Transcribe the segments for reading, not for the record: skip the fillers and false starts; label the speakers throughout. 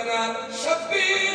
Speaker 1: गाना शब्बीर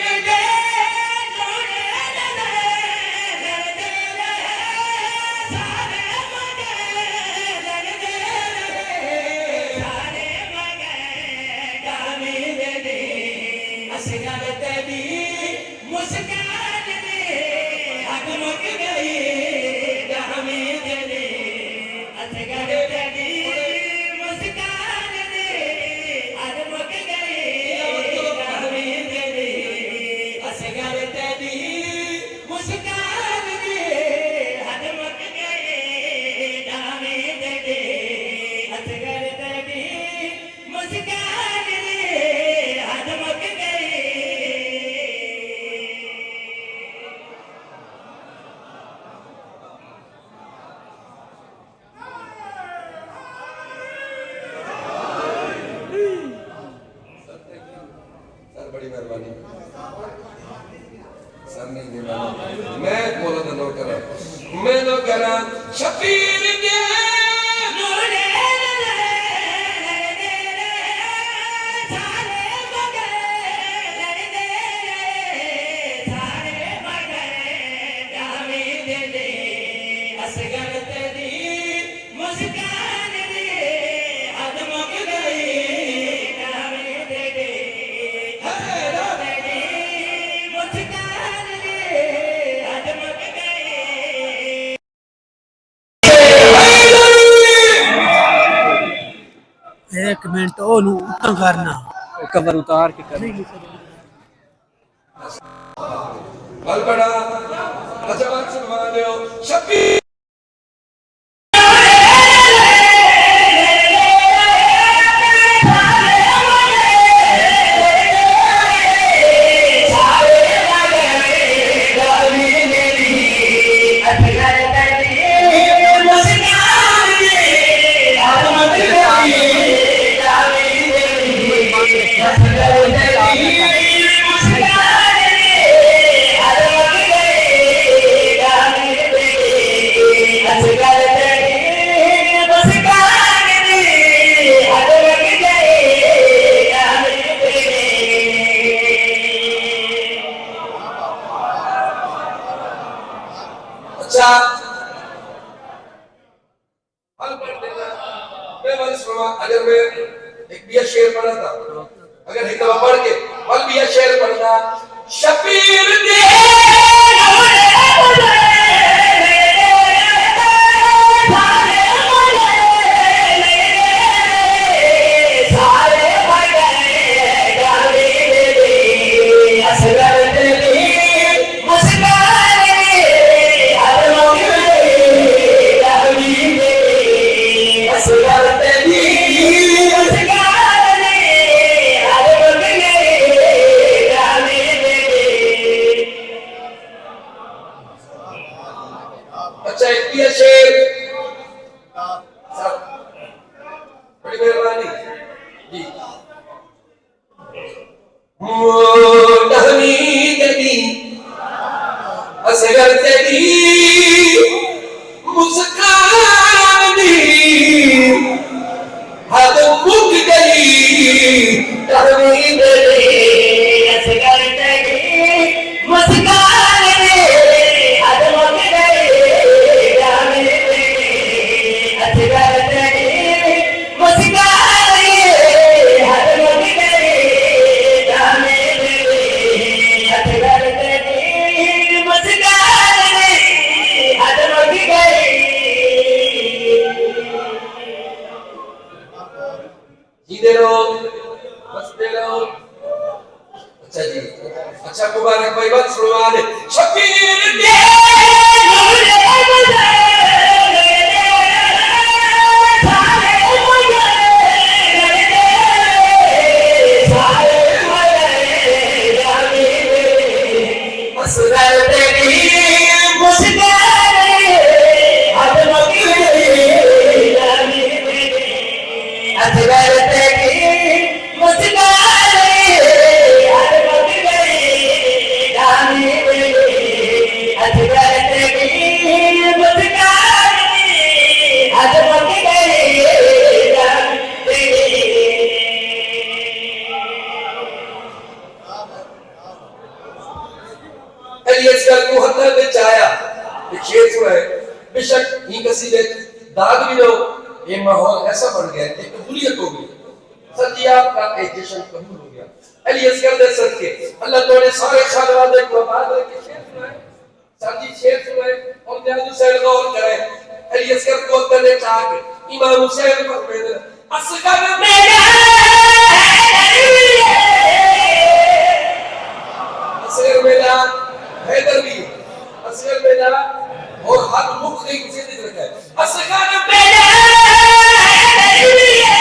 Speaker 2: एक मिनट ओनू उतना करना
Speaker 3: कवर उतार के कर
Speaker 1: बल बड़ा अजब सुनवा दो शब्बीर अगर मैं एक बिया शेर पढ़ा था अगर एक दफा पढ़ के बल बिया शेर पढ़ना शबीर दे अच्छा जी अच्छा मुबारक भाई बात सुनवा दे शबीर दे शेर सुनाए बेशक ही कसीदे दाग भी दो ये माहौल ऐसा बन गया एक कबूलियत हो गई सर जी आपका एक जश्न कबूल हो गया अली असगर दे सदके अल्लाह तोड़े सारे खानवादे को आबाद रखे शेर सुनाए सर जी शेर सुनाए और ध्यान हुसैन गौर करे अली असगर को करने चाह के इमाम हुसैन पर मेरे असगर मेरा असगर मेरा हैदर भी असगर मेरा और हर मुख नहीं किसी ने रखा है असगर मेरा हैदर भी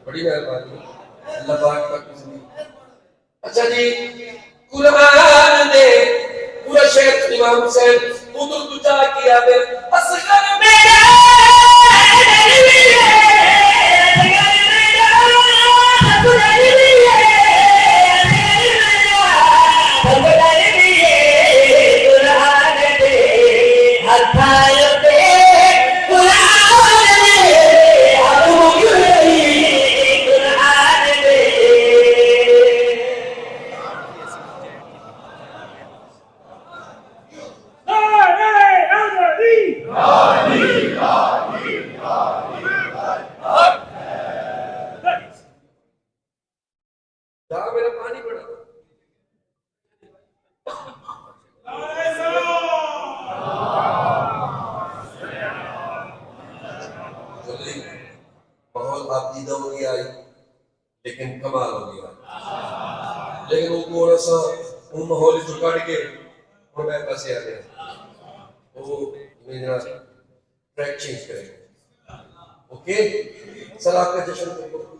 Speaker 1: बड़ी मेहरबानी अल्लाह पाक का कुछ अच्छा जी कुरान दे पूरा शेर इमाम हुसैन उधर तुझा किया दे असगर मेरा मेरा पानी पड़ा माहौल आप दीदा हो गया लेकिन कमाल हो गया लेकिन वो थोड़ा सा वो माहौल जो काट के और मैं पासे आ गया वो मेरा ट्रैक चेंज करेंगे ओके सर आपका जश्न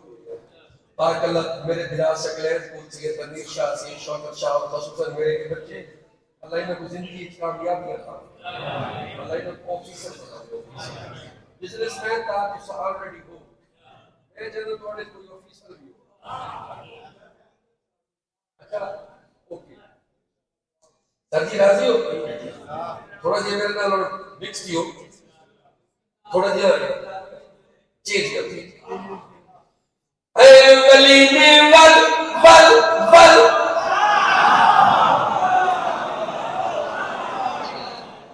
Speaker 1: बारकल्लाह मेरे दिलार सकलेर कुलसियत तनवीर शाह से शौकत शाह और खसूसन मेरे के बच्चे अल्लाह इनको जिंदगी कामयाबी अता अल्लाह इनको ऑफिसर बना दे बिजनेसमैन था जो ऑलरेडी हो मेरे जैसे थोड़े कोई ऑफिसर भी हो अच्छा ओके सर जी राजी हो थोड़ा जी मेरे नाल मिक्स हो थोड़ा जी चेंज करते वली ने वल वल वल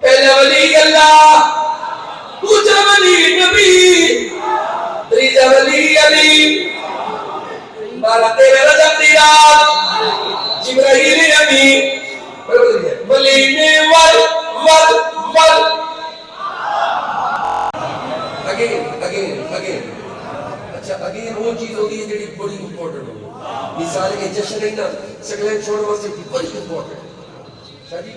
Speaker 1: पहला वली अल्लाह दूसरा वली नबी तीसरा वली अली बारह तेरह रजब दी रात जिब्राइल अमीन वली ने वल वल वल अगेन अच्छा अगेन वो चीज होती है जेडी बड़ी इंपॉर्टेंट हो मिसाल के जश्न है ना सगले छोड़ वास्ते बड़ी इंपॉर्टेंट शादी